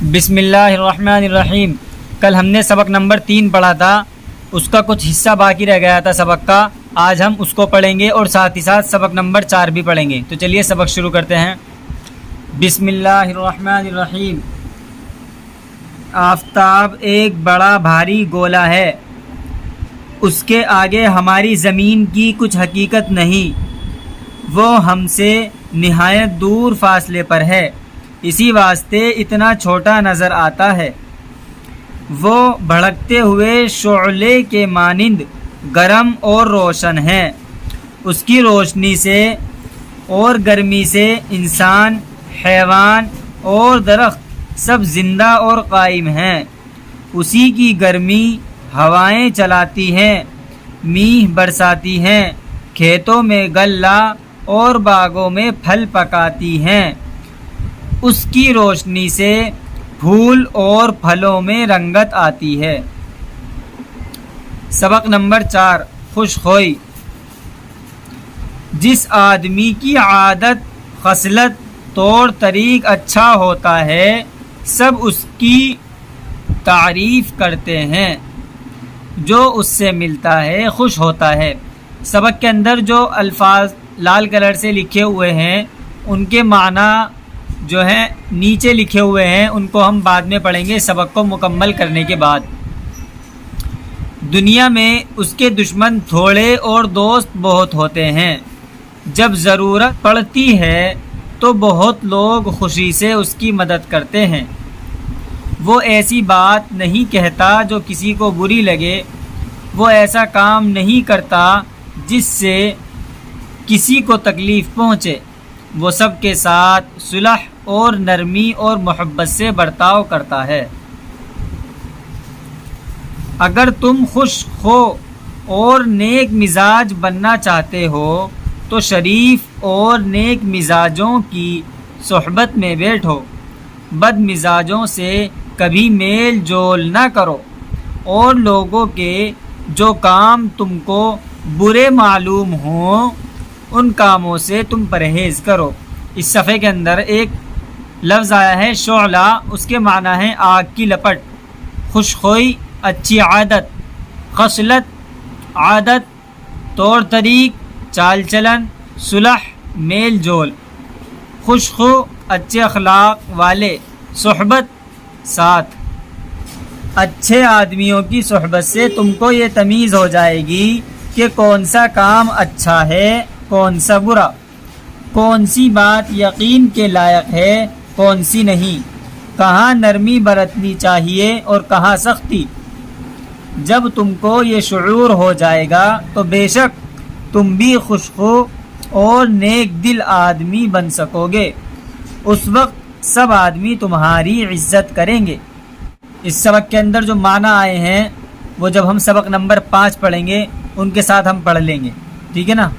بسم اللہ الرحمن الرحیم۔ کل ہم نے سبق نمبر 3 پڑھا تھا، اس کا کچھ حصہ باقی رہ گیا تھا سبق کا، آج ہم اس کو پڑھیں گے اور ساتھ ہی ساتھ سبق نمبر 4 بھی پڑھیں گے۔ تو چلیے سبق شروع کرتے ہیں۔ بسم اللہ الرحمن الرحیم۔ آفتاب ایک بڑا بھاری گولا ہے، اس کے آگے ہماری زمین کی کچھ حقیقت نہیں، وہ ہم سے نہایت دور فاصلے پر ہے، اسی واسطے اتنا چھوٹا نظر آتا ہے۔ وہ بھڑکتے ہوئے شعلے کے مانند گرم اور روشن ہے، اس کی روشنی سے اور گرمی سے انسان، حیوان اور درخت سب زندہ اور قائم ہیں۔ اسی کی گرمی ہوائیں چلاتی ہیں، میںہ برساتی ہیں، کھیتوں میں غلہ اور باغوں میں پھل پکاتی ہیں۔ اس کی روشنی سے پھول اور پھلوں میں رنگت آتی ہے۔ سبق نمبر 4، خوش خوئی۔ جس آدمی کی عادت، خصلت، طور طریق اچھا ہوتا ہے، سب اس کی تعریف کرتے ہیں، جو اس سے ملتا ہے خوش ہوتا ہے۔ سبق کے اندر جو الفاظ لال کلر سے لکھے ہوئے ہیں ان کے معنی جو ہیں نیچے لکھے ہوئے ہیں، ان کو ہم بعد میں پڑھیں گے سبق کو مکمل کرنے کے بعد۔ دنیا میں اس کے دشمن تھوڑے اور دوست بہت ہوتے ہیں، جب ضرورت پڑتی ہے تو بہت لوگ خوشی سے اس کی مدد کرتے ہیں۔ وہ ایسی بات نہیں کہتا جو کسی کو بری لگے، وہ ایسا کام نہیں کرتا جس سے کسی کو تکلیف پہنچے، وہ سب کے ساتھ صلح اور نرمی اور محبت سے برتاؤ کرتا ہے۔ اگر تم خوش خو اور نیک مزاج بننا چاہتے ہو تو شریف اور نیک مزاجوں کی صحبت میں بیٹھو، بد مزاجوں سے کبھی میل جول نہ کرو، اور لوگوں کے جو کام تم کو برے معلوم ہوں ان کاموں سے تم پرہیز کرو۔ اس صفحے کے اندر ایک لفظ آیا ہے شعلہ، اس کے معنی ہے آگ کی لپٹ۔ خوش خوئی اچھی عادت، خصلت عادت، طور طریق چال چلن، صلح میل جول، خوش خو اچھے اخلاق والے، صحبت ساتھ۔ اچھے آدمیوں کی صحبت سے تم کو یہ تمیز ہو جائے گی کہ کون سا کام اچھا ہے، کون سا برا، کون سی بات یقین کے لائق ہے، کون سی نہیں، کہاں نرمی برتنی چاہیے اور کہاں سختی۔ جب تم کو یہ شعور ہو جائے گا تو بے شک تم بھی خوش خو اور نیک دل آدمی بن سکو گے، اس وقت سب آدمی تمہاری عزت کریں گے۔ اس سبق کے اندر جو معنی آئے ہیں وہ جب ہم سبق نمبر 5 پڑھیں گے ان کے ساتھ ہم پڑھ لیں گے، ٹھیک ہے نا۔